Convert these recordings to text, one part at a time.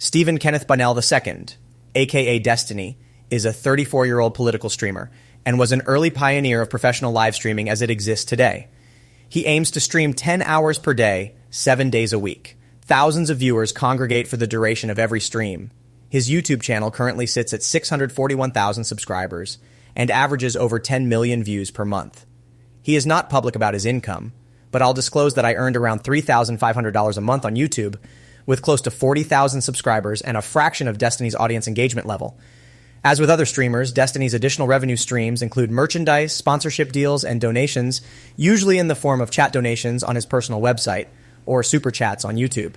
Stephen Kenneth Bunnell II, aka Destiny, is a 34-year-old political streamer and was an early pioneer of professional live streaming as it exists today. He aims to stream 10 hours per day, 7 days a week. Thousands of viewers congregate for the duration of every stream. His YouTube channel currently sits at 641,000 subscribers and averages over 10 million views per month. He is not public about his income, but I'll disclose that I earned around $3,500 a month on YouTube with close to 40,000 subscribers and a fraction of Destiny's audience engagement level. As with other streamers, Destiny's additional revenue streams include merchandise, sponsorship deals, and donations, usually in the form of chat donations on his personal website or super chats on YouTube.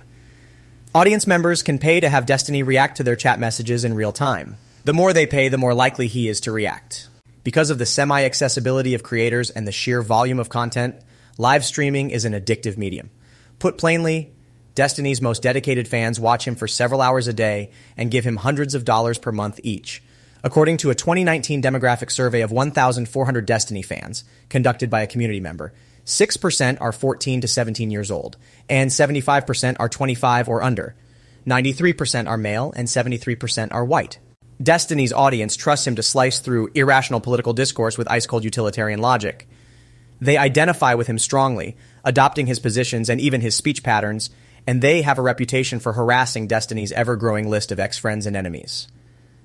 Audience members can pay to have Destiny react to their chat messages in real time. The more they pay, the more likely he is to react. Because of the semi-accessibility of creators and the sheer volume of content, live streaming is an addictive medium. Put plainly, Destiny's most dedicated fans watch him for several hours a day and give him hundreds of dollars per month each. According to a 2019 demographic survey of 1,400 Destiny fans, conducted by a community member, 6% are 14 to 17 years old, and 75% are 25 or under. 93% are male, and 73% are white. Destiny's audience trusts him to slice through irrational political discourse with ice-cold utilitarian logic. They identify with him strongly, adopting his positions and even his speech patterns, and they have a reputation for harassing Destiny's ever-growing list of ex-friends and enemies.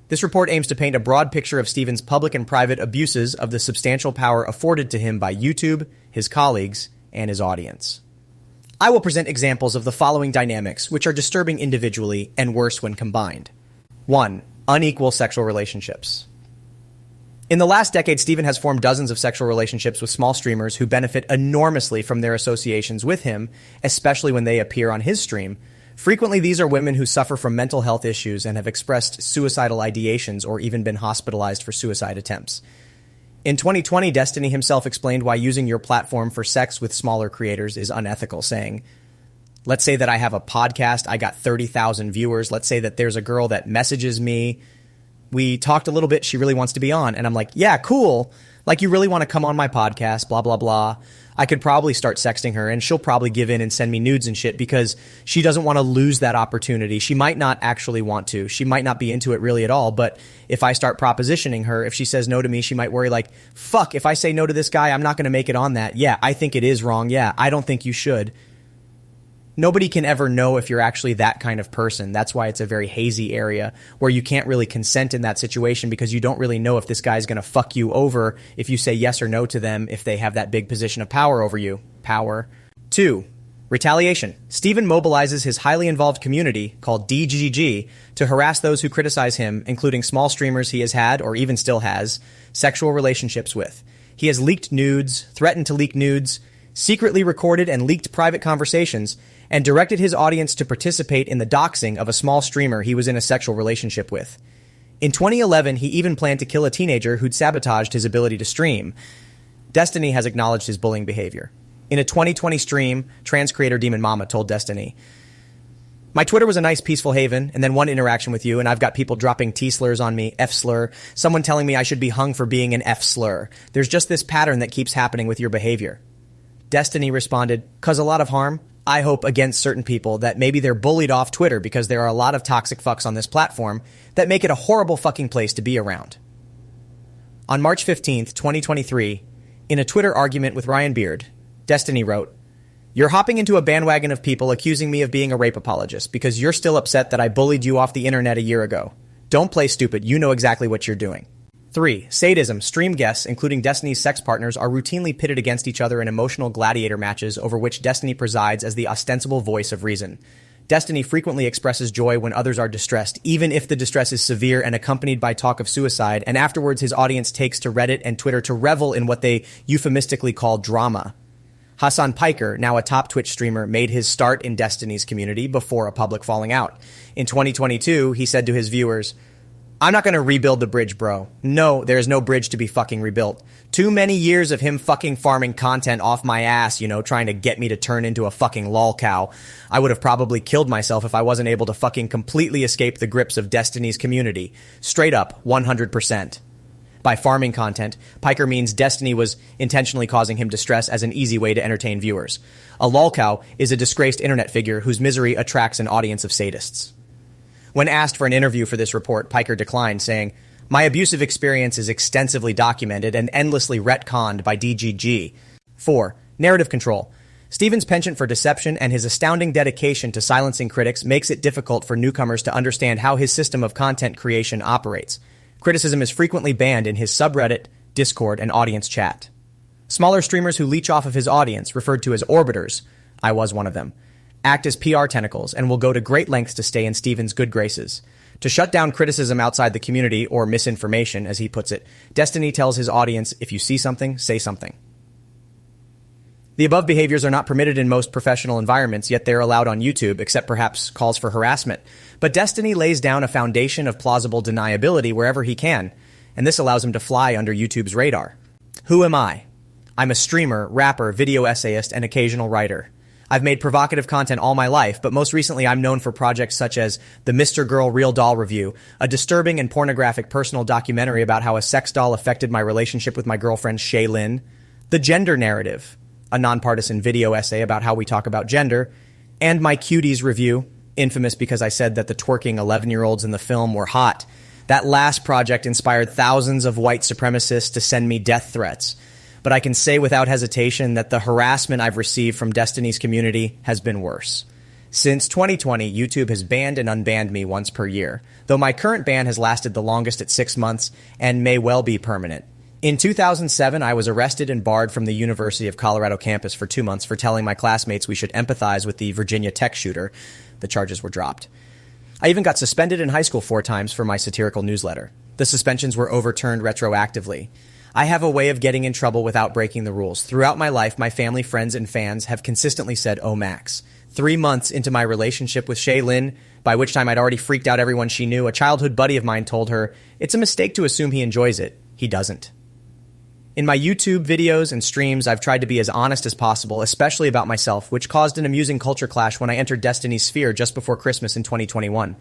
This report aims to paint a broad picture of Stephen's public and private abuses of the substantial power afforded to him by YouTube, his colleagues, and his audience. I will present examples of the following dynamics, which are disturbing individually and worse when combined. 1. Unequal sexual relationships. In the last decade, Stephen has formed dozens of sexual relationships with small streamers who benefit enormously from their associations with him, especially when they appear on his stream. Frequently, these are women who suffer from mental health issues and have expressed suicidal ideations or even been hospitalized for suicide attempts. In 2020, Destiny himself explained why using your platform for sex with smaller creators is unethical, saying, let's say that I have a podcast, I got 30,000 viewers. Let's say that there's a girl that messages me. We talked a little bit, she really wants to be on. And I'm like, yeah, cool. Like, you really want to come on my podcast, blah, blah, blah. I could probably start sexting her and she'll probably give in and send me nudes and shit because she doesn't want to lose that opportunity. She might not actually want to. She might not be into it really at all. But if I start propositioning her, if she says no to me, she might worry like, fuck, if I say no to this guy, I'm not going to make it on that. Yeah, I think it is wrong. Yeah, I don't think you should. Nobody can ever know if you're actually that kind of person. That's why it's a very hazy area where you can't really consent in that situation because you don't really know if this guy's going to fuck you over if you say yes or no to them if they have that big position of power over you. Power. 2. Retaliation. Stephen mobilizes his highly involved community, called DGG, to harass those who criticize him, including small streamers he has had, or even still has, sexual relationships with. He has leaked nudes, threatened to leak nudes, secretly recorded and leaked private conversations, and directed his audience to participate in the doxing of a small streamer he was in a sexual relationship with. In 2011, he even planned to kill a teenager who'd sabotaged his ability to stream. Destiny has acknowledged his bullying behavior. In a 2020 stream, trans creator Demon Mama told Destiny, my Twitter was a nice peaceful haven, and then one interaction with you, and I've got people dropping T-slurs on me, F-slur, someone telling me I should be hung for being an F-slur. There's just this pattern that keeps happening with your behavior. Destiny responded, cause a lot of harm, I hope against certain people that maybe they're bullied off Twitter because there are a lot of toxic fucks on this platform that make it a horrible fucking place to be around. On March 15th, 2023, in a Twitter argument with Ryan Beard, Destiny wrote, you're hopping into a bandwagon of people accusing me of being a rape apologist because you're still upset that I bullied you off the internet a year ago. Don't play stupid. You know exactly what you're doing. 3. Sadism. Stream guests, including Destiny's sex partners, are routinely pitted against each other in emotional gladiator matches over which Destiny presides as the ostensible voice of reason. Destiny frequently expresses joy when others are distressed, even if the distress is severe and accompanied by talk of suicide, and afterwards his audience takes to Reddit and Twitter to revel in what they euphemistically call drama. Hassan Piker, now a top Twitch streamer, made his start in Destiny's community before a public falling out. In 2022, he said to his viewers, I'm not going to rebuild the bridge, bro. No, there is no bridge to be fucking rebuilt. Too many years of him fucking farming content off my ass, trying to get me to turn into a fucking lol cow. I would have probably killed myself if I wasn't able to fucking completely escape the grips of Destiny's community. Straight up, 100%. By farming content, Piker means Destiny was intentionally causing him distress as an easy way to entertain viewers. A lol cow is a disgraced internet figure whose misery attracts an audience of sadists. When asked for an interview for this report, Piker declined, saying, "My abusive experience is extensively documented and endlessly retconned by DGG." 4. Narrative control. Stephen's penchant for deception and his astounding dedication to silencing critics makes it difficult for newcomers to understand how his system of content creation operates. Criticism is frequently banned in his subreddit, Discord, and audience chat. Smaller streamers who leech off of his audience, referred to as orbiters, I was one of them, act as PR tentacles and will go to great lengths to stay in Stephen's good graces. To shut down criticism outside the community, or misinformation, as he puts it, Destiny tells his audience, if you see something, say something. The above behaviors are not permitted in most professional environments, yet they are allowed on YouTube, except perhaps calls for harassment. But Destiny lays down a foundation of plausible deniability wherever he can, and this allows him to fly under YouTube's radar. Who am I? I'm a streamer, rapper, video essayist, and occasional writer. I've made provocative content all my life, but most recently I'm known for projects such as the MrGirl Real Doll Review, a disturbing and pornographic personal documentary about how a sex doll affected my relationship with my girlfriend Shay Lynn, The Gender Narrative, a nonpartisan video essay about how we talk about gender, and my Cuties review, infamous because I said that the twerking 11-year-olds in the film were hot. That last project inspired thousands of white supremacists to send me death threats. But I can say without hesitation that the harassment I've received from Destiny's community has been worse. Since 2020, YouTube has banned and unbanned me once per year, though my current ban has lasted the longest at 6 months and may well be permanent. In 2007, I was arrested and barred from the University of Colorado campus for 2 months for telling my classmates we should empathize with the Virginia Tech shooter. The charges were dropped. I even got suspended in high school 4 times for my satirical newsletter. The suspensions were overturned retroactively. I have a way of getting in trouble without breaking the rules. Throughout my life, my family, friends, and fans have consistently said, "Oh, Max." 3 months into my relationship with Shay Lynn, by which time I'd already freaked out everyone she knew, a childhood buddy of mine told her, "It's a mistake to assume he enjoys it. He doesn't." In my YouTube videos and streams, I've tried to be as honest as possible, especially about myself, which caused an amusing culture clash when I entered Destiny's sphere just before Christmas in 2021.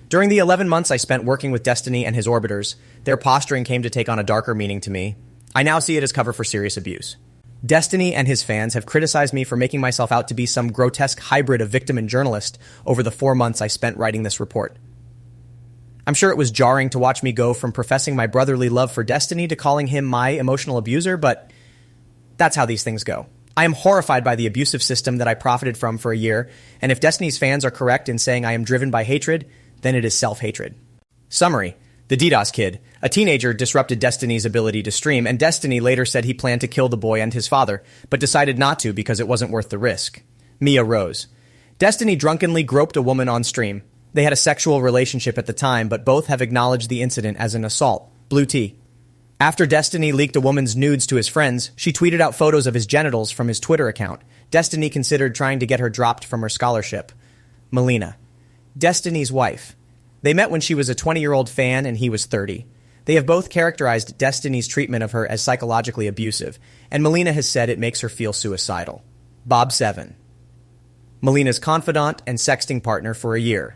During the 11 months I spent working with Destiny and his orbiters, their posturing came to take on a darker meaning to me. I now see it as cover for serious abuse. Destiny and his fans have criticized me for making myself out to be some grotesque hybrid of victim and journalist over the 4 months I spent writing this report. I'm sure it was jarring to watch me go from professing my brotherly love for Destiny to calling him my emotional abuser, but that's how these things go. I am horrified by the abusive system that I profited from for a year, and if Destiny's fans are correct in saying I am driven by hatred, then it is self-hatred. Summary. The DDoS Kid, a teenager, disrupted Destiny's ability to stream, and Destiny later said he planned to kill the boy and his father, but decided not to because it wasn't worth the risk. Mia Rose. Destiny drunkenly groped a woman on stream. They had a sexual relationship at the time, but both have acknowledged the incident as an assault. Blue T. After Destiny leaked a woman's nudes to his friends, she tweeted out photos of his genitals from his Twitter account. Destiny considered trying to get her dropped from her scholarship. Melina. Destiny's wife. They met when she was a 20-year-old fan and he was 30. They have both characterized Destiny's treatment of her as psychologically abusive, and Melina has said it makes her feel suicidal. Bob 7. Melina's confidant and sexting partner for a year.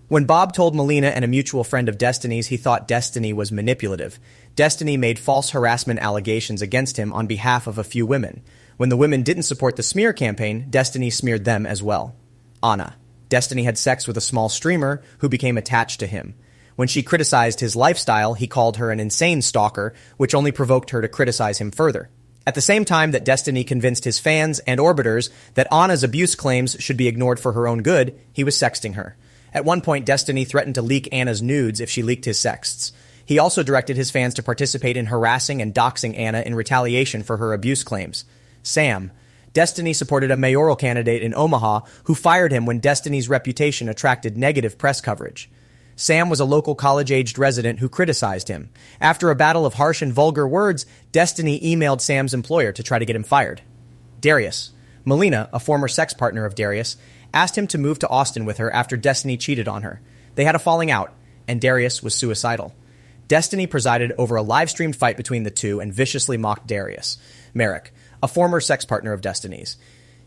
When Bob told Melina and a mutual friend of Destiny's he thought Destiny was manipulative, Destiny made false harassment allegations against him on behalf of a few women. When the women didn't support the smear campaign, Destiny smeared them as well. Anna. Destiny had sex with a small streamer who became attached to him. When she criticized his lifestyle, he called her an insane stalker, which only provoked her to criticize him further. At the same time that Destiny convinced his fans and orbiters that Anna's abuse claims should be ignored for her own good, he was sexting her. At one point, Destiny threatened to leak Anna's nudes if she leaked his sexts. He also directed his fans to participate in harassing and doxing Anna in retaliation for her abuse claims. Sam. Destiny supported a mayoral candidate in Omaha who fired him when Destiny's reputation attracted negative press coverage. Sam was a local college-aged resident who criticized him. After a battle of harsh and vulgar words, Destiny emailed Sam's employer to try to get him fired. Darius. Melina, a former sex partner of Darius, asked him to move to Austin with her after Destiny cheated on her. They had a falling out, and Darius was suicidal. Destiny presided over a live-streamed fight between the two and viciously mocked Darius. Merrick, a former sex partner of Destiny's.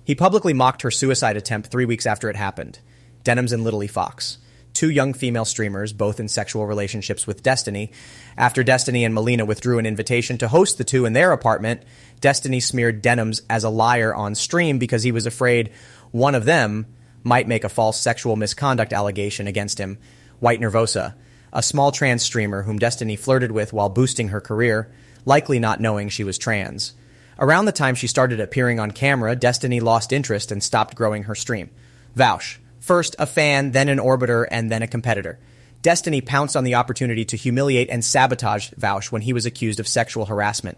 He publicly mocked her suicide attempt 3 weeks after it happened. Denims and Little Fox. 2 young female streamers, both in sexual relationships with Destiny. After Destiny and Melina withdrew an invitation to host the two in their apartment, Destiny smeared Denims as a liar on stream because he was afraid one of them might make a false sexual misconduct allegation against him, White Nervosa, a small trans streamer whom Destiny flirted with while boosting her career, likely not knowing she was trans. Around the time she started appearing on camera, Destiny lost interest and stopped growing her stream. Vaush, first a fan, then an orbiter, and then a competitor. Destiny pounced on the opportunity to humiliate and sabotage Vaush when he was accused of sexual harassment.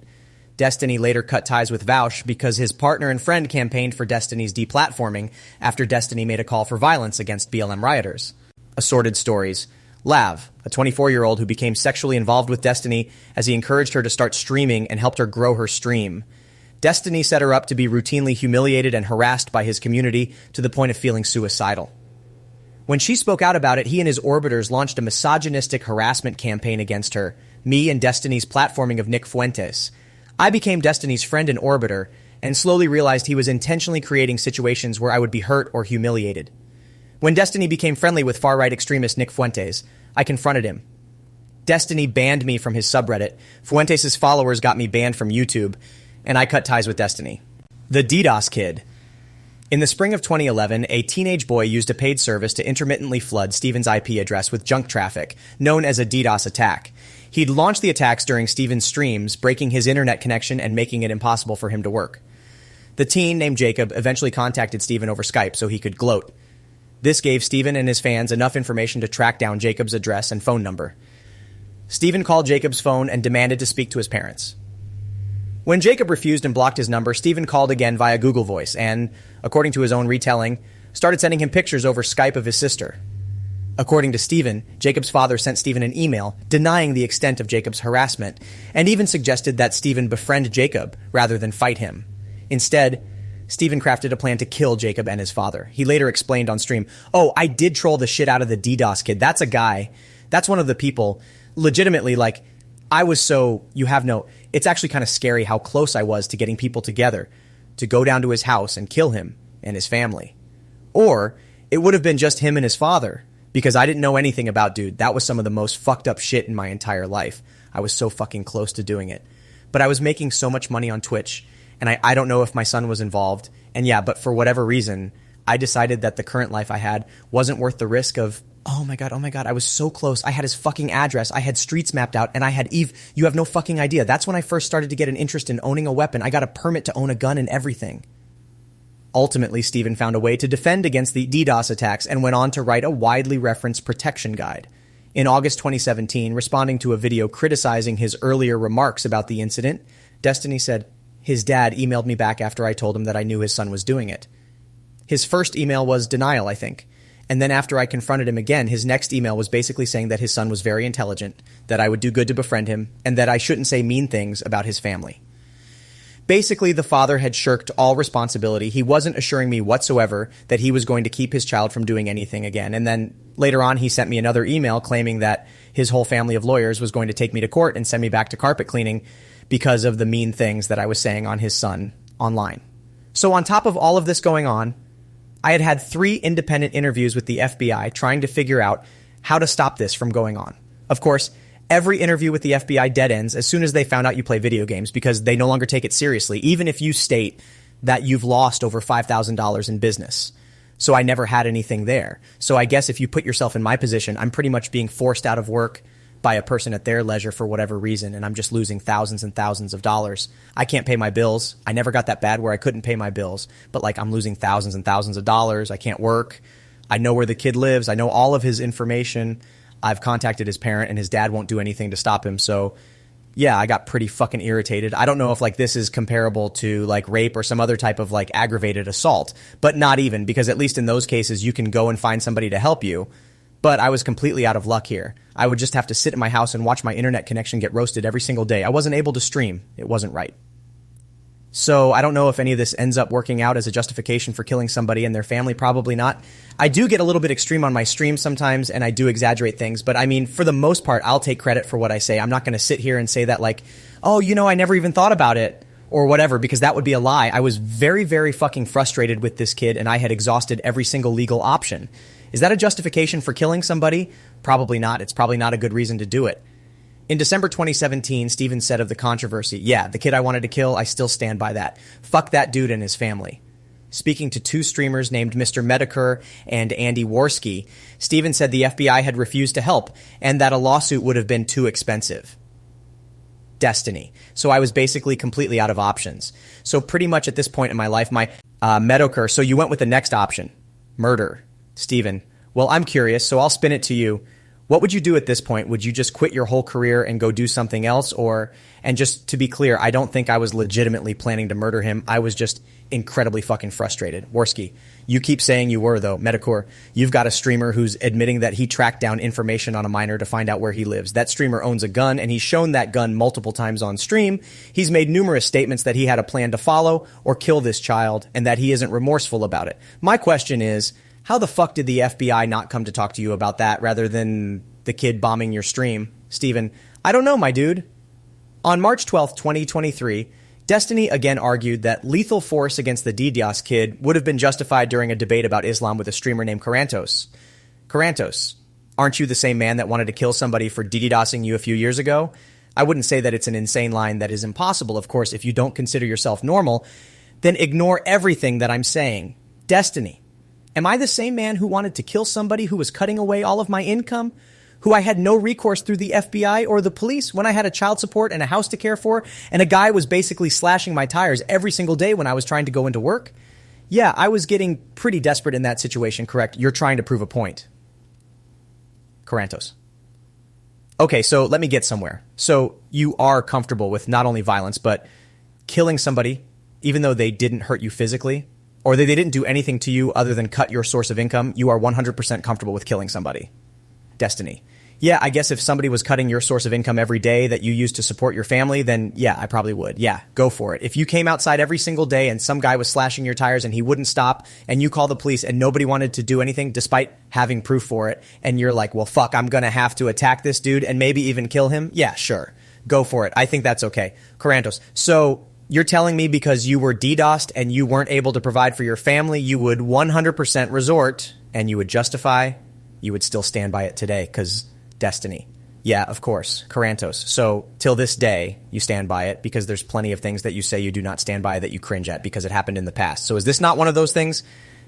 Destiny later cut ties with Vaush because his partner and friend campaigned for Destiny's deplatforming after Destiny made a call for violence against BLM rioters. Assorted stories. Lav, a 24-year-old who became sexually involved with Destiny as he encouraged her to start streaming and helped her grow her stream. Destiny set her up to be routinely humiliated and harassed by his community to the point of feeling suicidal. When she spoke out about it, he and his orbiters launched a misogynistic harassment campaign against her, me and Destiny's platforming of Nick Fuentes. I became Destiny's friend and orbiter, and slowly realized he was intentionally creating situations where I would be hurt or humiliated. When Destiny became friendly with far-right extremist Nick Fuentes, I confronted him. Destiny banned me from his subreddit, Fuentes' followers got me banned from YouTube, and I cut ties with Destiny. The DDoS Kid. In the spring of 2011, a teenage boy used a paid service to intermittently flood Steven's IP address with junk traffic, known as a DDoS attack. He'd launched the attacks during Steven's streams, breaking his internet connection and making it impossible for him to work. The teen, named Jacob, eventually contacted Steven over Skype so he could gloat. This gave Steven and his fans enough information to track down Jacob's address and phone number. Steven called Jacob's phone and demanded to speak to his parents. When Jacob refused and blocked his number, Steven called again via Google Voice and, according to his own retelling, started sending him pictures over Skype of his sister. According to Steven, Jacob's father sent Steven an email denying the extent of Jacob's harassment and even suggested that Steven befriend Jacob rather than fight him. Instead, Steven crafted a plan to kill Jacob and his father. He later explained on stream, "Oh, I did troll the shit out of the DDoS Kid. That's a guy. That's one of the people. Legitimately, like, I was so, it's actually kind of scary how close I was to getting people together to go down to his house and kill him and his family. Or it would have been just him and his father, because I didn't know anything about dude. That was some of the most fucked up shit in my entire life. I was so fucking close to doing it. But I was making so much money on Twitch, and I don't know if my son was involved. And yeah, but for whatever reason, I decided that the current life I had wasn't worth the risk of, oh my God, I was so close. I had his fucking address. I had streets mapped out, and I had Eve. You have no fucking idea. That's when I first started to get an interest in owning a weapon. I got a permit to own a gun and everything." Ultimately, Steven found a way to defend against the DDoS attacks and went on to write a widely referenced protection guide. In August 2017, responding to a video criticizing his earlier remarks about the incident, Destiny said, "His dad emailed me back after I told him that I knew his son was doing it." His first email was denial, I think. And then after I confronted him again, his next email was basically saying that his son was very intelligent, that I would do good to befriend him, and that I shouldn't say mean things about his family. Basically, the father had shirked all responsibility. He wasn't assuring me whatsoever that he was going to keep his child from doing anything again. And then later on, he sent me another email claiming that his whole family of lawyers was going to take me to court and send me back to carpet cleaning because of the mean things that I was saying on his son online. So on top of all of this going on, I had had 3 independent interviews with the FBI trying to figure out how to stop this from going on. Of course, every interview with the FBI dead ends as soon as they found out you play video games because they no longer take it seriously, even if you state that you've lost over $5,000 in business. So I never had anything there. So I guess if you put yourself in my position, I'm pretty much being forced out of work by a person at their leisure for whatever reason, and I'm just losing thousands and thousands of dollars. I can't pay my bills. I never got that bad where I couldn't pay my bills, but like I'm losing thousands and thousands of dollars. I can't work. I know where the kid lives. I know all of his information. I've contacted his parent, and his dad won't do anything to stop him. So yeah, I got pretty fucking irritated. I don't know if like this is comparable to like rape or some other type of like aggravated assault, but not even, because at least in those cases you can go and find somebody to help you. But I was completely out of luck here. I would just have to sit in my house and watch my internet connection get roasted every single day. I wasn't able to stream. It wasn't right. So I don't know if any of this ends up working out as a justification for killing somebody and their family. Probably not. I do get a little bit extreme on my stream sometimes, and I do exaggerate things. But I mean, for the most part, I'll take credit for what I say. I'm not going to sit here and say that like, oh, I never even thought about it or whatever, because that would be a lie. I was very, very fucking frustrated with this kid, and I had exhausted every single legal option. Is that a justification for killing somebody? Probably not. It's probably not a good reason to do it. In December 2017, Steven said of the controversy, "Yeah, the kid I wanted to kill, I still stand by that. Fuck that dude and his family." Speaking to two streamers named Mr. Medicure and Andy Worski, Steven said the FBI had refused to help and that a lawsuit would have been too expensive. Destiny. So I was basically completely out of options. So pretty much at this point in my life, my Medicure, so you went with the next option, murder. Steven, well, I'm curious, so I'll spin it to you. What would you do at this point? Would you just quit your whole career and go do something else? And just to be clear, I don't think I was legitimately planning to murder him. I was just incredibly fucking frustrated. Worski, you keep saying you were, though. Medicure, you've got a streamer who's admitting that he tracked down information on a minor to find out where he lives. That streamer owns a gun, and he's shown that gun multiple times on stream. He's made numerous statements that he had a plan to follow or kill this child, and that he isn't remorseful about it. My question is, how the fuck did the FBI not come to talk to you about that rather than the kid bombing your stream? Steven, I don't know, my dude. On March 12th, 2023, Destiny again argued that lethal force against the DDoS kid would have been justified during a debate about Islam with a streamer named Karantos. Karantos, aren't you the same man that wanted to kill somebody for DDoSing you a few years ago? I wouldn't say that it's an insane line that is impossible. Of course, if you don't consider yourself normal, then ignore everything that I'm saying. Destiny, am I the same man who wanted to kill somebody who was cutting away all of my income? Who I had no recourse through the FBI or the police when I had a child support and a house to care for, and a guy was basically slashing my tires every single day when I was trying to go into work? Yeah, I was getting pretty desperate in that situation, correct? You're trying to prove a point. Karantos. Okay, so let me get somewhere. So you are comfortable with not only violence, but killing somebody, even though they didn't hurt you physically, or they didn't do anything to you other than cut your source of income, you are 100% comfortable with killing somebody. Destiny. Yeah, I guess if somebody was cutting your source of income every day that you used to support your family, then yeah, I probably would. Yeah, go for it. If you came outside every single day and some guy was slashing your tires and he wouldn't stop and you call the police and nobody wanted to do anything despite having proof for it, and you're like, well, fuck, I'm going to have to attack this dude and maybe even kill him. Yeah, sure. Go for it. I think that's okay. Karantos. So you're telling me because you were DDoSed and you weren't able to provide for your family, you would 100% resort and you would justify, you would still stand by it today because Destiny. Yeah, of course. Karantos. So till this day, you stand by it because there's plenty of things that you say you do not stand by that you cringe at because it happened in the past. So is this not one of those things?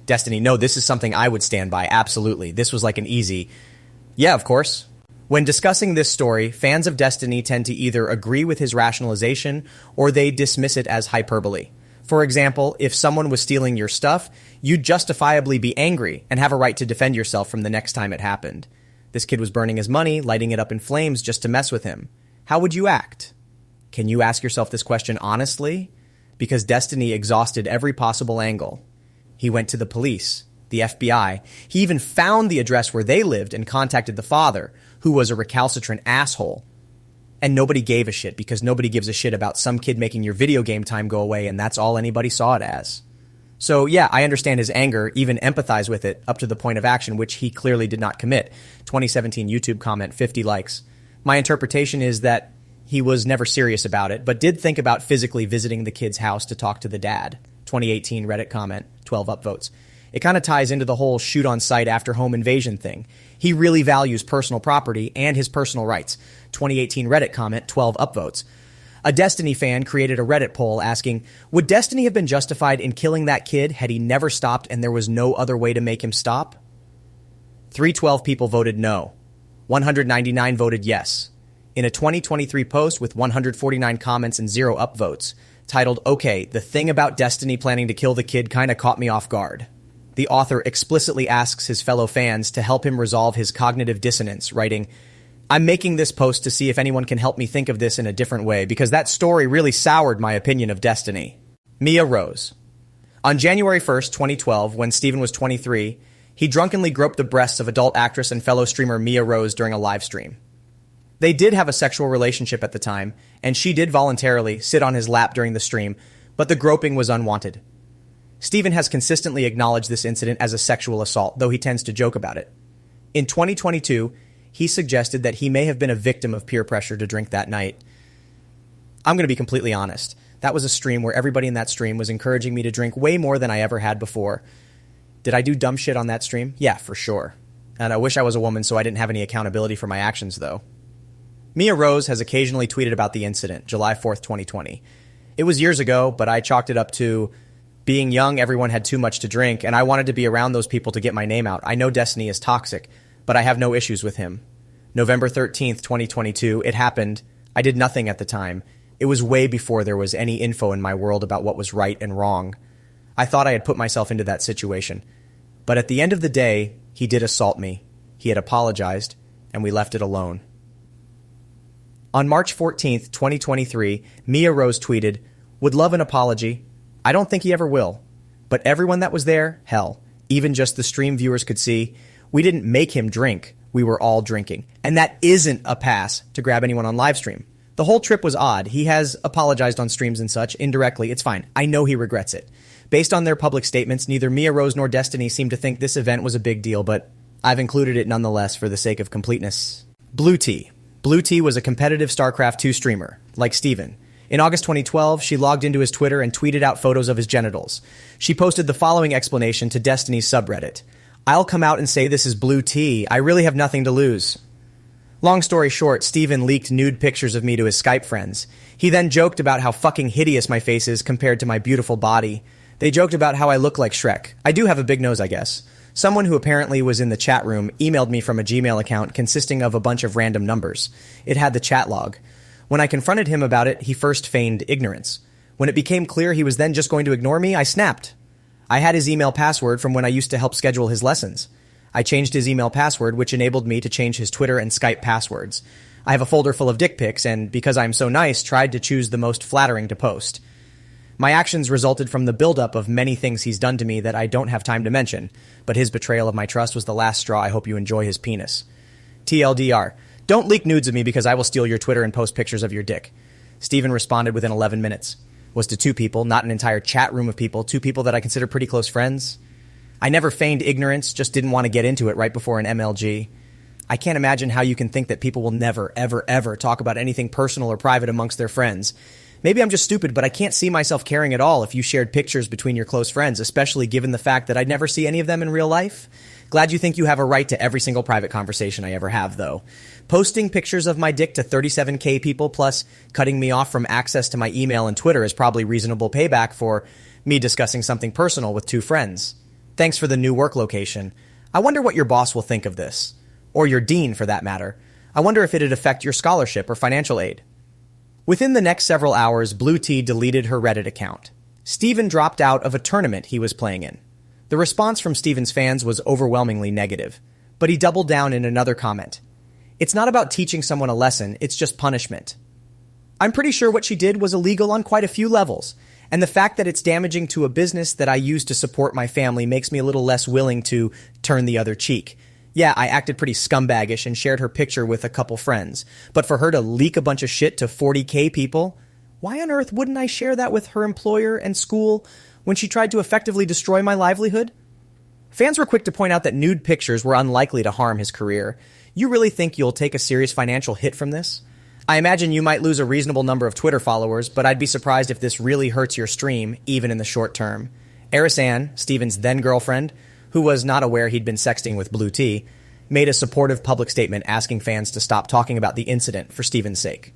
Destiny. No, this is something I would stand by. Absolutely. This was like an easy. Yeah, of course. When discussing this story, fans of Destiny tend to either agree with his rationalization or they dismiss it as hyperbole. For example, if someone was stealing your stuff, you'd justifiably be angry and have a right to defend yourself from the next time it happened. This kid was burning his money, lighting it up in flames just to mess with him. How would you act? Can you ask yourself this question honestly? Because Destiny exhausted every possible angle. He went to the police, the FBI. He even found the address where they lived and contacted the father, who was a recalcitrant asshole. And nobody gave a shit because nobody gives a shit about some kid making your video game time go away, and that's all anybody saw it as. So yeah, I understand his anger, even empathize with it, up to the point of action, which he clearly did not commit. 2017 YouTube comment, 50 likes. My interpretation is that he was never serious about it, but did think about physically visiting the kid's house to talk to the dad. 2018 Reddit comment, 12 upvotes. It kind of ties into the whole shoot on sight after home invasion thing. He really values personal property and his personal rights. 2018 Reddit comment, 12 upvotes. A Destiny fan created a Reddit poll asking, would Destiny have been justified in killing that kid had he never stopped and there was no other way to make him stop? 312 people voted no. 199 voted yes. In a 2023 post with 149 comments and 0 upvotes, titled, "Okay, the thing about Destiny planning to kill the kid kinda caught me off guard," the author explicitly asks his fellow fans to help him resolve his cognitive dissonance, writing, I'm making this post to see if anyone can help me think of this in a different way, because that story really soured my opinion of Destiny. Mia Rose. On January 1st, 2012, when Steven was 23, he drunkenly groped the breasts of adult actress and fellow streamer Mia Rose during a live stream. They did have a sexual relationship at the time, and she did voluntarily sit on his lap during the stream, but the groping was unwanted. Steven has consistently acknowledged this incident as a sexual assault, though he tends to joke about it. In 2022, he suggested that he may have been a victim of peer pressure to drink that night. I'm going to be completely honest. That was a stream where everybody in that stream was encouraging me to drink way more than I ever had before. Did I do dumb shit on that stream? Yeah, for sure. And I wish I was a woman so I didn't have any accountability for my actions, though. Mia Rose has occasionally tweeted about the incident, July 4th, 2020. It was years ago, but I chalked it up to Being young, everyone had too much to drink, and I wanted to be around those people to get my name out. I know Destiny is toxic, but I have no issues with him. November 13th, 2022, it happened. I did nothing at the time. It was way before there was any info in my world about what was right and wrong. I thought I had put myself into that situation. But at the end of the day, he did assault me. He had apologized, and we left it alone. On March 14th, 2023, Mia Rose tweeted, "Would love an apology. I don't think he ever will. But everyone that was there, hell, even just the stream viewers could see, we didn't make him drink. We were all drinking. And that isn't a pass to grab anyone on live stream. The whole trip was odd. He has apologized on streams and such, indirectly. It's fine. I know he regrets it. Based on their public statements, neither Mia Rose nor Destiny seemed to think this event was a big deal, but I've included it nonetheless for the sake of completeness. Blue T. Blue T was a competitive StarCraft 2 streamer, like Steven. In August 2012, she logged into his Twitter and tweeted out photos of his genitals. She posted the following explanation to Destiny's subreddit. "I'll come out and say this is Blue T. I really have nothing to lose." Long story short, Steven leaked nude pictures of me to his Skype friends. He then joked about how fucking hideous my face is compared to my beautiful body. They joked about how I look like Shrek. I do have a big nose, I guess. Someone who apparently was in the chat room emailed me from a Gmail account consisting of a bunch of random numbers. It had the chat log. When I confronted him about it, he first feigned ignorance. When it became clear he was then just going to ignore me, I snapped. I had his email password from when I used to help schedule his lessons. I changed his email password, which enabled me to change his Twitter and Skype passwords. I have a folder full of dick pics, and because I'm so nice, tried to choose the most flattering to post. My actions resulted from the buildup of many things he's done to me that I don't have time to mention, but his betrayal of my trust was the last straw. I hope you enjoy his penis. TLDR. Don't leak nudes of me because I will steal your Twitter and post pictures of your dick. Steven responded within 11 minutes. Was to two people, not an entire chat room of people, two people that I consider pretty close friends. I never feigned ignorance, just didn't want to get into it right before an MLG. I can't imagine how you can think that people will never, ever, ever talk about anything personal or private amongst their friends. Maybe I'm just stupid, but I can't see myself caring at all if you shared pictures between your close friends, especially given the fact that I'd never see any of them in real life. Glad you think you have a right to every single private conversation I ever have, though. Posting pictures of my dick to 37K people plus cutting me off from access to my email and Twitter is probably reasonable payback for me discussing something personal with two friends. Thanks for the new work location. I wonder what your boss will think of this. Or your dean, for that matter. I wonder if it'd affect your scholarship or financial aid. Within the next several hours, Blue T deleted her Reddit account. Steven dropped out of a tournament he was playing in. The response from Steven's fans was overwhelmingly negative, but he doubled down in another comment. It's not about teaching someone a lesson, it's just punishment. I'm pretty sure what she did was illegal on quite a few levels, and the fact that it's damaging to a business that I use to support my family makes me a little less willing to turn the other cheek. Yeah, I acted pretty scumbaggish and shared her picture with a couple friends, but for her to leak a bunch of shit to 40K people, why on earth wouldn't I share that with her employer and school when she tried to effectively destroy my livelihood? Fans were quick to point out that nude pictures were unlikely to harm his career. You really think you'll take a serious financial hit from this? I imagine you might lose a reasonable number of Twitter followers, but I'd be surprised if this really hurts your stream, even in the short term. Eris Ann, Steven's then-girlfriend, who was not aware he'd been sexting with Blue T, made a supportive public statement asking fans to stop talking about the incident for Steven's sake.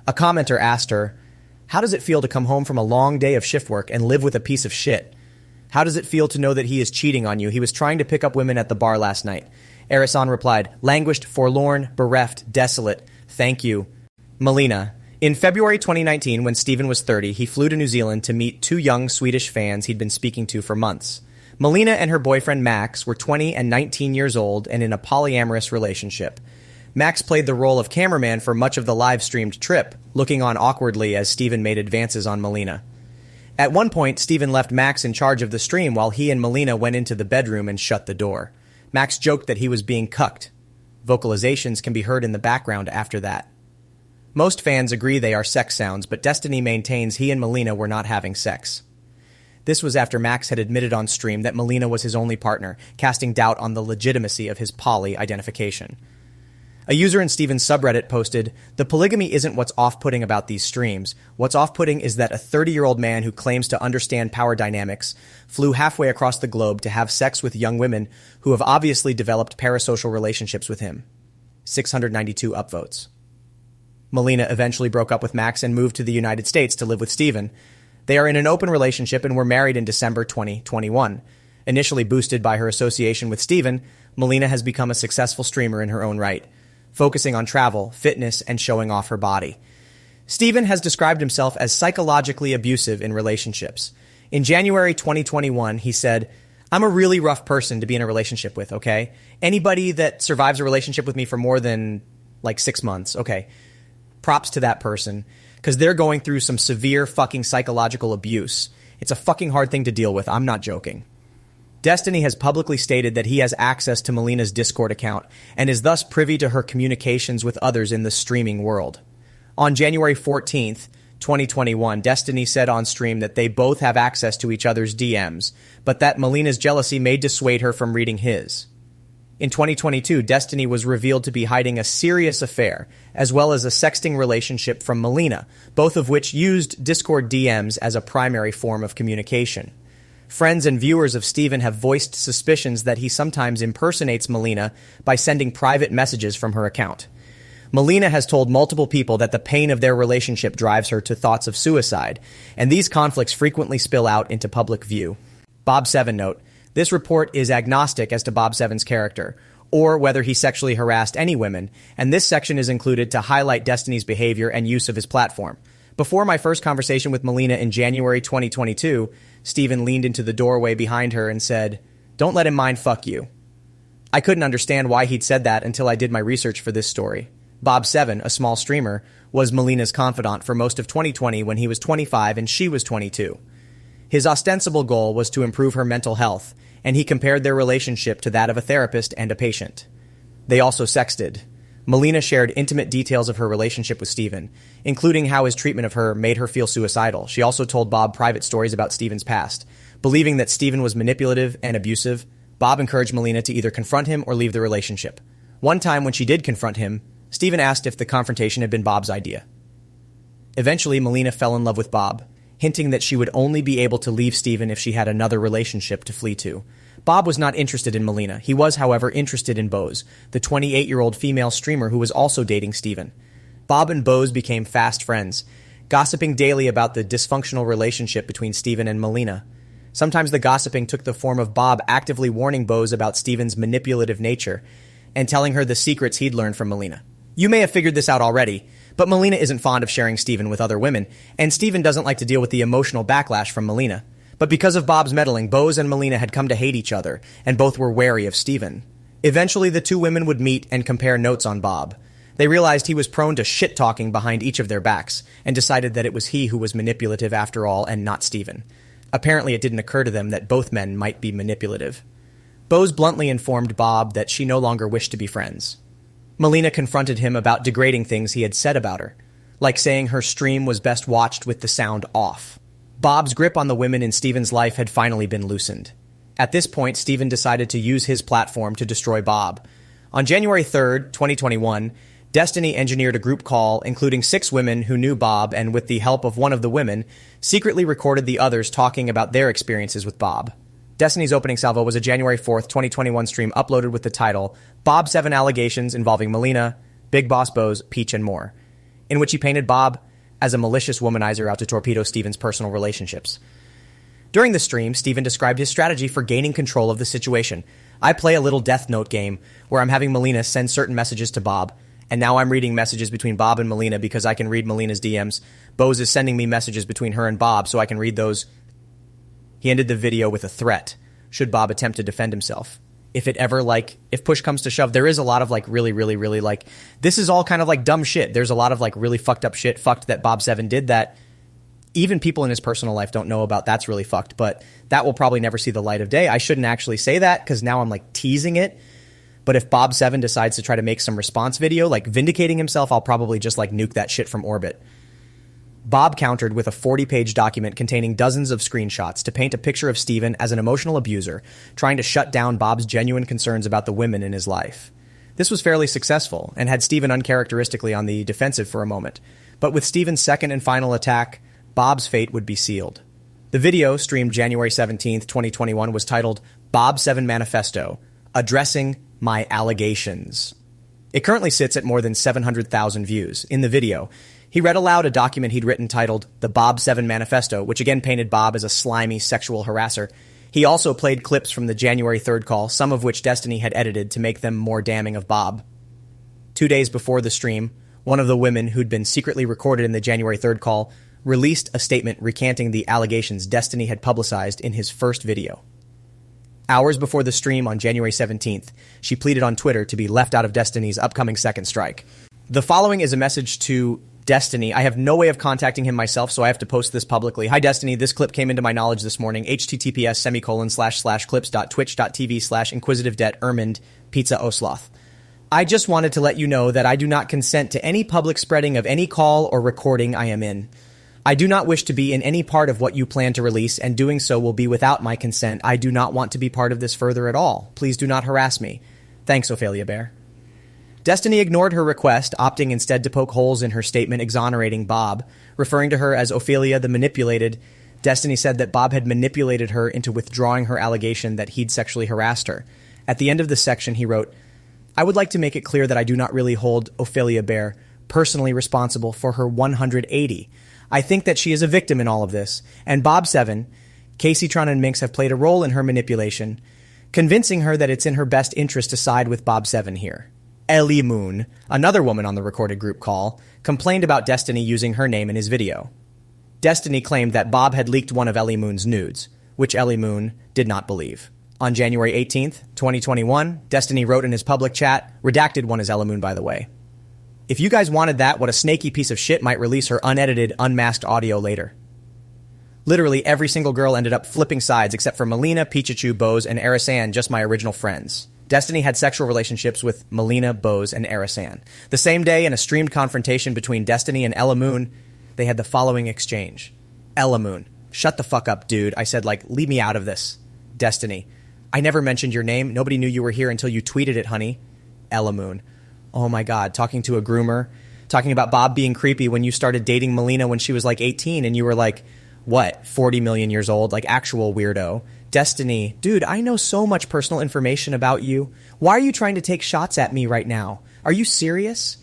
A commenter asked her, "How does it feel to come home from a long day of shift work and live with a piece of shit? How does it feel to know that he is cheating on you? He was trying to pick up women at the bar last night." Erison replied, "Languished, forlorn, bereft, desolate. Thank you." Melina. In February 2019, when Steven was 30, he flew to New Zealand to meet two young Swedish fans he'd been speaking to for months. Melina and her boyfriend Max were 20 and 19 years old and in a polyamorous relationship. Max played the role of cameraman for much of the live-streamed trip, looking on awkwardly as Steven made advances on Melina. At one point, Steven left Max in charge of the stream while he and Melina went into the bedroom and shut the door. Max joked that he was being cucked. Vocalizations can be heard in the background after that. Most fans agree they are sex sounds, but Destiny maintains he and Melina were not having sex. This was after Max had admitted on stream that Melina was his only partner, casting doubt on the legitimacy of his poly identification. A user in Steven's subreddit posted, "The polygamy isn't what's off-putting about these streams. What's off-putting is that a 30-year-old man who claims to understand power dynamics flew halfway across the globe to have sex with young women who have obviously developed parasocial relationships with him." 692 upvotes. Melina eventually broke up with Max and moved to the United States to live with Steven. They are in an open relationship and were married in December 2021. Initially boosted by her association with Steven, Melina has become a successful streamer in her own right, focusing on travel, fitness, and showing off her body. Steven has described himself as psychologically abusive in relationships. In January 2021, he said, "I'm a really rough person to be in a relationship with, okay? Anybody that survives a relationship with me for more than like 6 months, okay, props to that person, because they're going through some severe fucking psychological abuse. It's a fucking hard thing to deal with. I'm not joking." Destiny has publicly stated that he has access to Melina's Discord account and is thus privy to her communications with others in the streaming world. On January 14th, 2021, Destiny said on stream that they both have access to each other's DMs, but that Melina's jealousy may dissuade her from reading his. In 2022, Destiny was revealed to be hiding a serious affair, as well as a sexting relationship from Melina, both of which used Discord DMs as a primary form of communication. Friends and viewers of Steven have voiced suspicions that he sometimes impersonates Melina by sending private messages from her account. Melina has told multiple people that the pain of their relationship drives her to thoughts of suicide, and these conflicts frequently spill out into public view. Bob Seven note, this report is agnostic as to Bob Seven's character, or whether he sexually harassed any women, and this section is included to highlight Destiny's behavior and use of his platform. Before my first conversation with Melina in January 2022, Steven leaned into the doorway behind her and said, "Don't let him mind fuck you." I couldn't understand why he'd said that until I did my research for this story. Bob Seven, a small streamer, was Melina's confidant for most of 2020 when he was 25 and she was 22. His ostensible goal was to improve her mental health, and he compared their relationship to that of a therapist and a patient. They also sexted. Melina shared intimate details of her relationship with Steven, including how his treatment of her made her feel suicidal. She also told Bob private stories about Steven's past. Believing that Steven was manipulative and abusive, Bob encouraged Melina to either confront him or leave the relationship. One time when she did confront him, Steven asked if the confrontation had been Bob's idea. Eventually, Melina fell in love with Bob, hinting that she would only be able to leave Steven if she had another relationship to flee to. Bob was not interested in Melina. He was, however, interested in Bose, the 28-year-old female streamer who was also dating Steven. Bob and Bose became fast friends, gossiping daily about the dysfunctional relationship between Steven and Melina. Sometimes the gossiping took the form of Bob actively warning Bose about Steven's manipulative nature and telling her the secrets he'd learned from Melina. You may have figured this out already, but Melina isn't fond of sharing Steven with other women, and Steven doesn't like to deal with the emotional backlash from Melina. But because of Bob's meddling, Bose and Melina had come to hate each other, and both were wary of Steven. Eventually, the two women would meet and compare notes on Bob. They realized he was prone to shit-talking behind each of their backs, and decided that it was he who was manipulative after all, and not Steven. Apparently, it didn't occur to them that both men might be manipulative. Bose bluntly informed Bob that she no longer wished to be friends. Melina confronted him about degrading things he had said about her, like saying her stream was best watched with the sound off. Bob's grip on the women in Steven's life had finally been loosened. At this point, Steven decided to use his platform to destroy Bob. On January 3rd, 2021, Destiny engineered a group call including 6 women who knew Bob and, with the help of one of the women, secretly recorded the others talking about their experiences with Bob. Destiny's opening salvo was a January 4th, 2021 stream uploaded with the title Bob 7 Allegations Involving Melina, Big Boss Bose, Peach, and More, in which he painted Bob as a malicious womanizer out to torpedo Steven's personal relationships. During the stream, Steven described his strategy for gaining control of the situation. "I play a little Death Note game where I'm having Melina send certain messages to Bob, and now I'm reading messages between Bob and Melina because I can read Melina's DMs. Bose is sending me messages between her and Bob so I can read those." He ended the video with a threat, should Bob attempt to defend himself. If push comes to shove, there is a lot of really, this is all kind of dumb shit. There's a lot of really fucked up shit that Bob Seven did that even people in his personal life don't know about. That's really fucked, but that will probably never see the light of day. I shouldn't actually say that because now I'm teasing it. But if Bob Seven decides to try to make some response video, vindicating himself, I'll probably just nuke that shit from orbit. Bob countered with a 40-page document containing dozens of screenshots to paint a picture of Steven as an emotional abuser, trying to shut down Bob's genuine concerns about the women in his life. This was fairly successful, and had Steven uncharacteristically on the defensive for a moment. But with Steven's second and final attack, Bob's fate would be sealed. The video, streamed January 17th, 2021, was titled Bob 7 Manifesto, Addressing My Allegations. It currently sits at more than 700,000 views. In the video, he read aloud a document he'd written titled The Bob 7 Manifesto, which again painted Bob as a slimy sexual harasser. He also played clips from the January 3rd call, some of which Destiny had edited to make them more damning of Bob. 2 days before the stream, one of the women who'd been secretly recorded in the January 3rd call released a statement recanting the allegations Destiny had publicized in his first video. Hours before the stream on January 17th, she pleaded on Twitter to be left out of Destiny's upcoming second strike. The following is a message to Destiny. I have no way of contacting him myself, so I have to post this publicly. Hi, Destiny. This clip came into my knowledge this morning. https://clips.twitch.tv/inquisitivedet Pizza Osloth. I just wanted to let you know that I do not consent to any public spreading of any call or recording I am in. I do not wish to be in any part of what you plan to release, and doing so will be without my consent. I do not want to be part of this further at all. Please do not harass me. Thanks, Ophelia Bear. Destiny ignored her request, opting instead to poke holes in her statement exonerating Bob. Referring to her as Ophelia the Manipulated, Destiny said that Bob had manipulated her into withdrawing her allegation that he'd sexually harassed her. At the end of the section, he wrote, I would like to make it clear that I do not really hold Ophelia Bear personally responsible for her 180. I think that she is a victim in all of this, and Bob 7, Casey-tron and Minx have played a role in her manipulation, convincing her that it's in her best interest to side with Bob 7 here. Ellie Moon, another woman on the recorded group call, complained about Destiny using her name in his video. Destiny claimed that Bob had leaked one of Ellie Moon's nudes, which Ellie Moon did not believe. On January 18th, 2021, Destiny wrote in his public chat, redacted one is Ellie Moon, by the way. If you guys wanted that, what a snaky piece of shit might release her unedited, unmasked audio later. Literally every single girl ended up flipping sides except for Melina, Pichachu, Bose, and Arisan, just my original friends. Destiny had sexual relationships with Melina, Bose, and Arisan. The same day, in a streamed confrontation between Destiny and Ella Moon, they had the following exchange. Ella Moon, shut the fuck up, dude. I said, leave me out of this. Destiny, I never mentioned your name. Nobody knew you were here until you tweeted it, honey. Ella Moon, oh my God, talking to a groomer, talking about Bob being creepy when you started dating Melina when she was 18 and you were 40 million years old, actual weirdo. Destiny, dude, I know so much personal information about you. Why are you trying to take shots at me right now? Are you serious?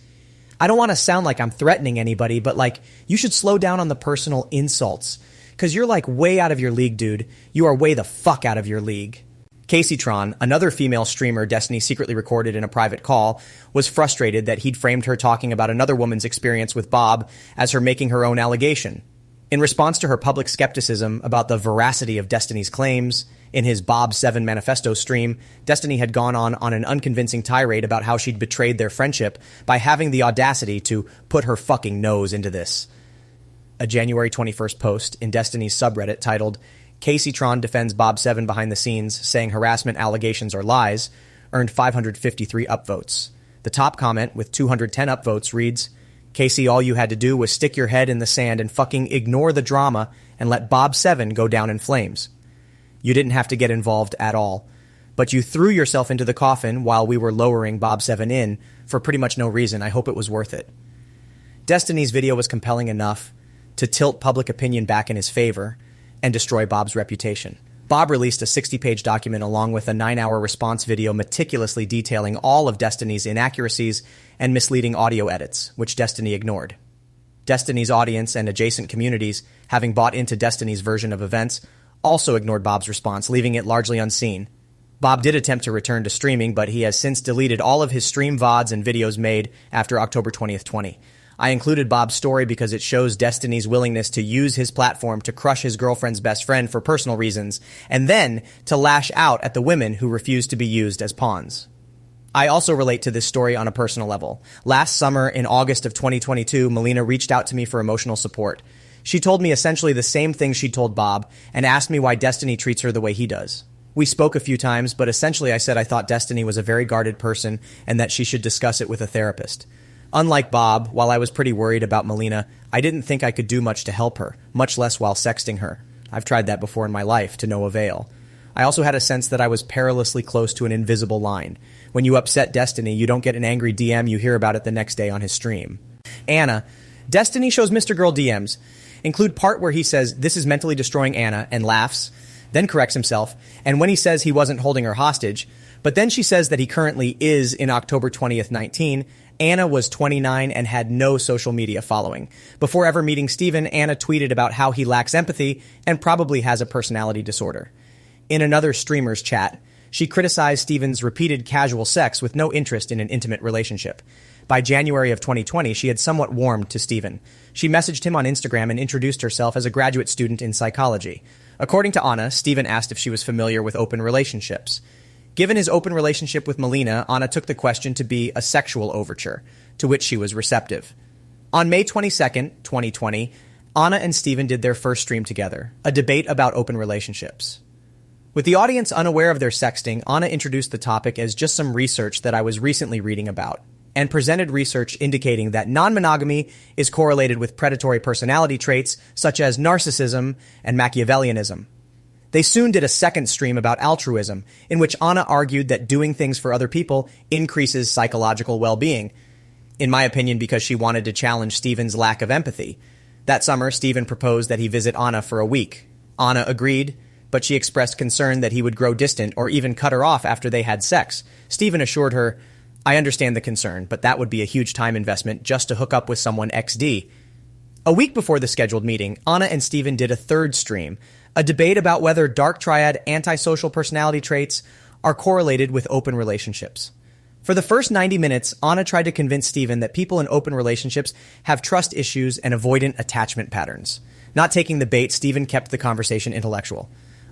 I don't want to sound like I'm threatening anybody, but you should slow down on the personal insults. Because you're way out of your league, dude. You are way the fuck out of your league. Casey-tron, another female streamer Destiny secretly recorded in a private call, was frustrated that he'd framed her talking about another woman's experience with Bob as her making her own allegation. In response to her public skepticism about the veracity of Destiny's claims, in his Bob 7 Manifesto stream, Destiny had gone on an unconvincing tirade about how she'd betrayed their friendship by having the audacity to put her fucking nose into this. A January 21st post in Destiny's subreddit titled, Casey-tron defends Bob 7 behind the scenes, saying harassment allegations are lies, earned 553 upvotes. The top comment, with 210 upvotes, reads, Casey, all you had to do was stick your head in the sand and fucking ignore the drama and let Bob 7 go down in flames. You didn't have to get involved at all, but you threw yourself into the coffin while we were lowering Bob 7 in for pretty much no reason. I hope it was worth it. Destiny's video was compelling enough to tilt public opinion back in his favor and destroy Bob's reputation. Bob released a 60-page document along with a 9-hour response video meticulously detailing all of Destiny's inaccuracies and misleading audio edits, which Destiny ignored. Destiny's audience and adjacent communities, having bought into Destiny's version of events, also ignored Bob's response, leaving it largely unseen. Bob did attempt to return to streaming, but he has since deleted all of his stream VODs and videos made after October 20th, 2020. I included Bob's story because it shows Destiny's willingness to use his platform to crush his girlfriend's best friend for personal reasons, and then to lash out at the women who refuse to be used as pawns. I also relate to this story on a personal level. Last summer, in August of 2022, Melina reached out to me for emotional support. She told me essentially the same thing she told Bob, and asked me why Destiny treats her the way he does. We spoke a few times, but essentially I said I thought Destiny was a very guarded person and that she should discuss it with a therapist. Unlike Bob, while I was pretty worried about Melina, I didn't think I could do much to help her, much less while sexting her. I've tried that before in my life, to no avail. I also had a sense that I was perilously close to an invisible line. When you upset Destiny, you don't get an angry DM, you hear about it the next day on his stream. Anna. Destiny shows MrGirl DMs. Include part where he says, this is mentally destroying Anna, and laughs, then corrects himself, and when he says he wasn't holding her hostage, But then she says that he currently is in October 20th, 19. Anna was 29 and had no social media following. Before ever meeting Steven, Anna tweeted about how he lacks empathy and probably has a personality disorder. In another streamer's chat, she criticized Steven's repeated casual sex with no interest in an intimate relationship. By January of 2020, she had somewhat warmed to Steven. She messaged him on Instagram and introduced herself as a graduate student in psychology. According to Anna, Steven asked if she was familiar with open relationships. Given his open relationship with Melina, Anna took the question to be a sexual overture, to which she was receptive. On May 22nd, 2020, Anna and Steven did their first stream together, a debate about open relationships. With the audience unaware of their sexting, Anna introduced the topic as just some research that I was recently reading about, and presented research indicating that non-monogamy is correlated with predatory personality traits such as narcissism and Machiavellianism. They soon did a second stream about altruism, in which Anna argued that doing things for other people increases psychological well-being, in my opinion because she wanted to challenge Steven's lack of empathy. That summer, Steven proposed that he visit Anna for a week. Anna agreed, but she expressed concern that he would grow distant or even cut her off after they had sex. Steven assured her, "I understand the concern, but that would be a huge time investment just to hook up with someone XD." A week before the scheduled meeting, Anna and Steven did a third stream, a debate about whether dark triad antisocial personality traits are correlated with open relationships. For the first 90 minutes, Anna tried to convince Steven that people in open relationships have trust issues and avoidant attachment patterns. Not taking the bait, Steven kept the conversation intellectual.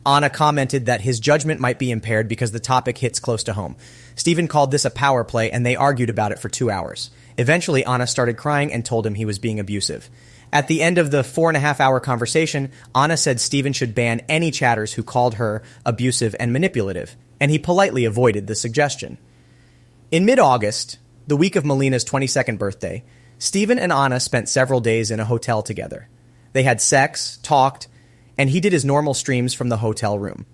Anna commented that his judgment might be impaired because the topic hits close to home. Steven called this a power play, and they argued about it for 2 hours. Eventually, Anna started crying and told him he was being abusive. At the end of the 4.5-hour conversation, Anna said Steven should ban any chatters who called her abusive and manipulative, and he politely avoided the suggestion. In mid-August, the week of Melina's 22nd birthday, Steven and Anna spent several days in a hotel together. They had sex, talked, and he did his normal streams from the hotel room.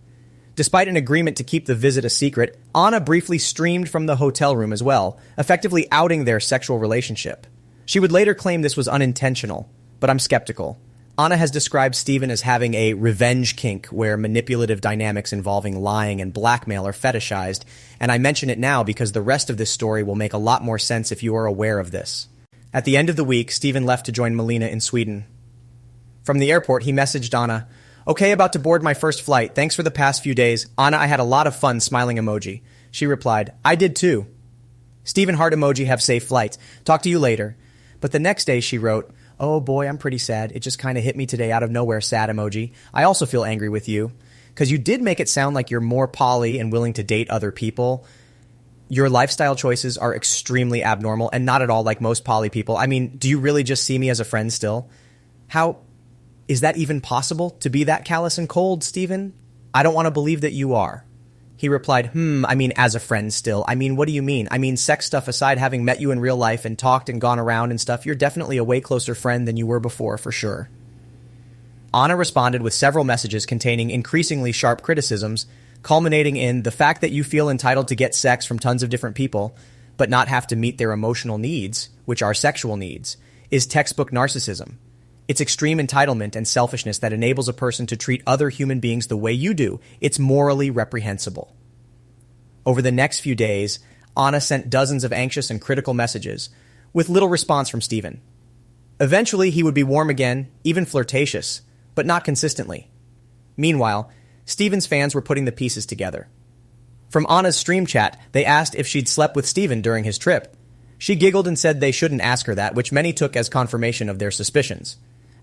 Despite an agreement to keep the visit a secret, Anna briefly streamed from the hotel room as well, effectively outing their sexual relationship. She would later claim this was unintentional, but I'm skeptical. Anna has described Steven as having a revenge kink where manipulative dynamics involving lying and blackmail are fetishized, and I mention it now because the rest of this story will make a lot more sense if you are aware of this. At the end of the week, Steven left to join Melina in Sweden. From the airport, he messaged Anna, "Okay, about to board my first flight. Thanks for the past few days. Anna, I had a lot of fun," smiling emoji. She replied, "I did too." Steven heart emoji, "Have safe flights. Talk to you later." But the next day she wrote, "Oh boy, I'm pretty sad. It just kind of hit me today out of nowhere, sad emoji. I also feel angry with you. Because you did make it sound like you're more poly and willing to date other people. Your lifestyle choices are extremely abnormal and not at all like most poly people. I mean, do you really just see me as a friend still? How is that even possible to be that callous and cold, Steven? I don't want to believe that you are." He replied, I mean, as a friend still. I mean, what do you mean? I mean, sex stuff aside, having met you in real life and talked and gone around and stuff, you're definitely a way closer friend than you were before, for sure." Anna responded with several messages containing increasingly sharp criticisms, culminating in the fact that you feel entitled to get sex from tons of different people, but not have to meet their emotional needs, which are sexual needs, is textbook narcissism. It's extreme entitlement and selfishness that enables a person to treat other human beings the way you do. It's morally reprehensible. Over the next few days, Anna sent dozens of anxious and critical messages, with little response from Steven. Eventually, he would be warm again, even flirtatious, but not consistently. Meanwhile, Steven's fans were putting the pieces together. From Anna's stream chat, they asked if she'd slept with Steven during his trip. She giggled and said they shouldn't ask her that, which many took as confirmation of their suspicions.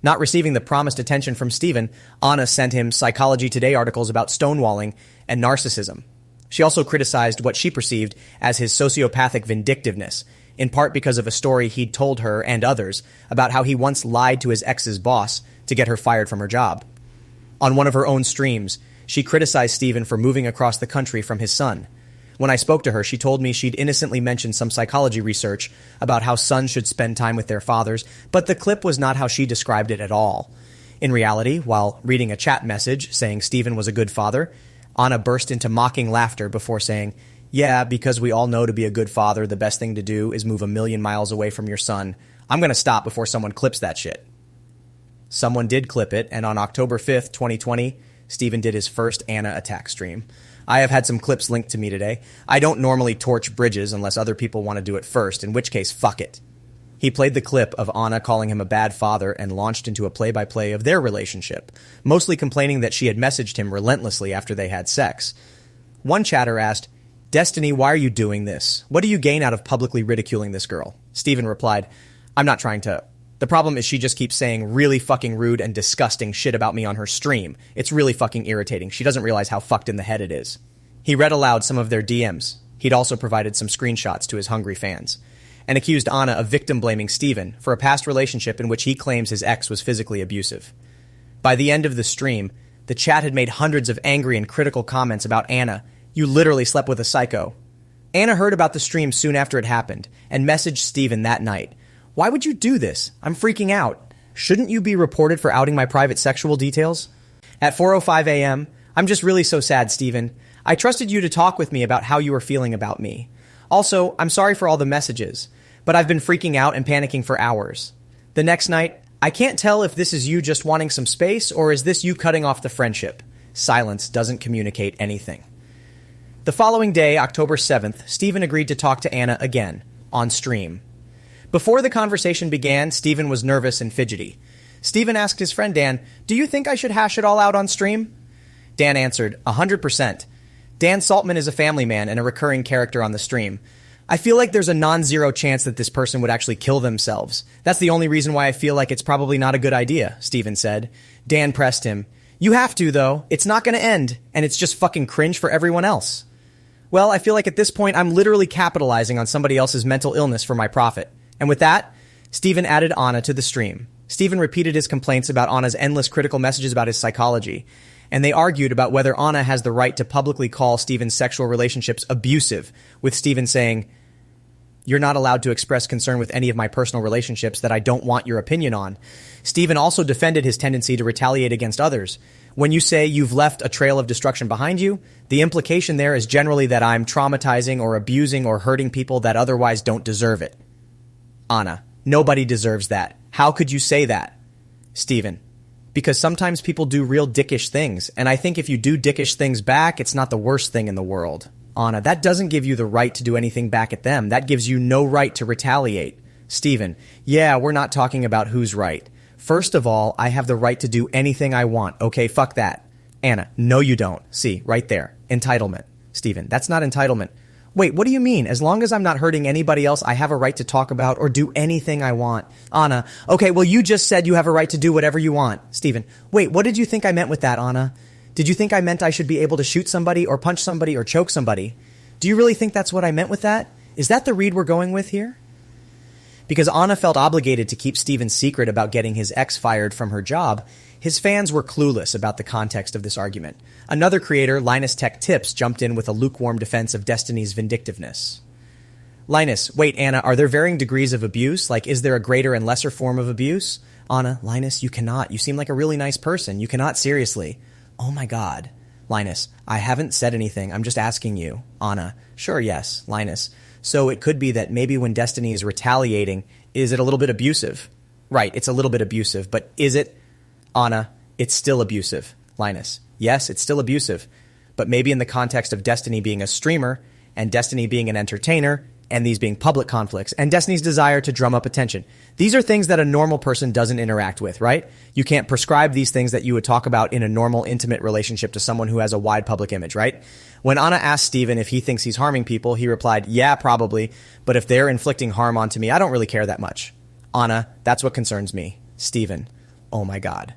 Not receiving the promised attention from Steven, Anna sent him Psychology Today articles about stonewalling and narcissism. She also criticized what she perceived as his sociopathic vindictiveness, in part because of a story he'd told her and others about how he once lied to his ex's boss to get her fired from her job. On one of her own streams, she criticized Steven for moving across the country from his son. When I spoke to her, she told me she'd innocently mentioned some psychology research about how sons should spend time with their fathers, but the clip was not how she described it at all. In reality, while reading a chat message saying Steven was a good father, Anna burst into mocking laughter before saying, "Yeah, because we all know to be a good father, the best thing to do is move 1,000,000 miles away from your son. I'm going to stop before someone clips that shit." Someone did clip it, and on October 5th, 2020, Steven did his first Anna attack stream. I have had some clips linked to me today. I don't normally torch bridges unless other people want to do it first, in which case, fuck it. He played the clip of Anna calling him a bad father and launched into a play-by-play of their relationship, mostly complaining that she had messaged him relentlessly after they had sex. One chatter asked, "Destiny, why are you doing this? What do you gain out of publicly ridiculing this girl?" Steven replied, "I'm not trying to. The problem is she just keeps saying really fucking rude and disgusting shit about me on her stream. It's really fucking irritating. She doesn't realize how fucked in the head it is." He read aloud some of their DMs. He'd also provided some screenshots to his hungry fans, and accused Anna of victim-blaming Steven for a past relationship in which he claims his ex was physically abusive. By the end of the stream, the chat had made hundreds of angry and critical comments about Anna. "You literally slept with a psycho." Anna heard about the stream soon after it happened and messaged Steven that night. "Why would you do this? I'm freaking out. Shouldn't you be reported for outing my private sexual details?" At 4:05 a.m., "I'm just really so sad, Steven. I trusted you to talk with me about how you were feeling about me. Also, I'm sorry for all the messages, but I've been freaking out and panicking for hours." The next night, "I can't tell if this is you just wanting some space or is this you cutting off the friendship. Silence doesn't communicate anything." The following day, October 7th, Steven agreed to talk to Anna again, on stream. Before the conversation began, Steven was nervous and fidgety. Steven asked his friend Dan, "Do you think I should hash it all out on stream?" Dan answered, 100%. Dan Saltman is a family man and a recurring character on the stream. "I feel like there's a non-zero chance that this person would actually kill themselves. That's the only reason why I feel like it's probably not a good idea," Steven said. Dan pressed him, "You have to, though. It's not going to end, and it's just fucking cringe for everyone else." "Well, I feel like at this point I'm literally capitalizing on somebody else's mental illness for my profit." And with that, Steven added Anna to the stream. Steven repeated his complaints about Anna's endless critical messages about his psychology, and they argued about whether Anna has the right to publicly call Steven's sexual relationships abusive, with Steven saying, "You're not allowed to express concern with any of my personal relationships that I don't want your opinion on." Steven also defended his tendency to retaliate against others. "When you say you've left a trail of destruction behind you, the implication there is generally that I'm traumatizing or abusing or hurting people that otherwise don't deserve it." Anna, "Nobody deserves that. How could you say that?" Steven, "Because sometimes people do real dickish things, and I think if you do dickish things back, it's not the worst thing in the world." Anna, "That doesn't give you the right to do anything back at them. That gives you no right to retaliate." Steven, "Yeah, we're not talking about who's right. First of all, I have the right to do anything I want. Okay, fuck that." Anna, "No, you don't. See, right there. Entitlement." Steven, "That's not entitlement." "Wait, what do you mean? As long as I'm not hurting anybody else, I have a right to talk about or do anything I want." Anna, "Okay, well, you just said you have a right to do whatever you want." Steven, "Wait, what did you think I meant with that, Anna? Did you think I meant I should be able to shoot somebody or punch somebody or choke somebody? Do you really think that's what I meant with that? Is that the read we're going with here?" Because Anna felt obligated to keep Steven's secret about getting his ex fired from her job, his fans were clueless about the context of this argument. Another creator, Linus Tech Tips, jumped in with a lukewarm defense of Destiny's vindictiveness. Linus, "Wait, Anna, are there varying degrees of abuse? Like, is there a greater and lesser form of abuse?" Anna, "Linus, you cannot. You seem like a really nice person. You cannot, seriously." "Oh my God." Linus, "I haven't said anything. I'm just asking you." Anna, "Sure, yes." Linus, "So it could be that maybe when Destiny is retaliating, is it a little bit abusive?" "Right, it's a little bit abusive, but is it?" Anna, "It's still abusive." Linus, "Yes, it's still abusive, but maybe in the context of Destiny being a streamer and Destiny being an entertainer and these being public conflicts and Destiny's desire to drum up attention. These are things that a normal person doesn't interact with, right? You can't prescribe these things that you would talk about in a normal, intimate relationship to someone who has a wide public image, right?" When Anna asked Steven if he thinks he's harming people, he replied, "Yeah, probably, but if they're inflicting harm onto me, I don't really care that much." Anna, "That's what concerns me." Steven, "Oh my God."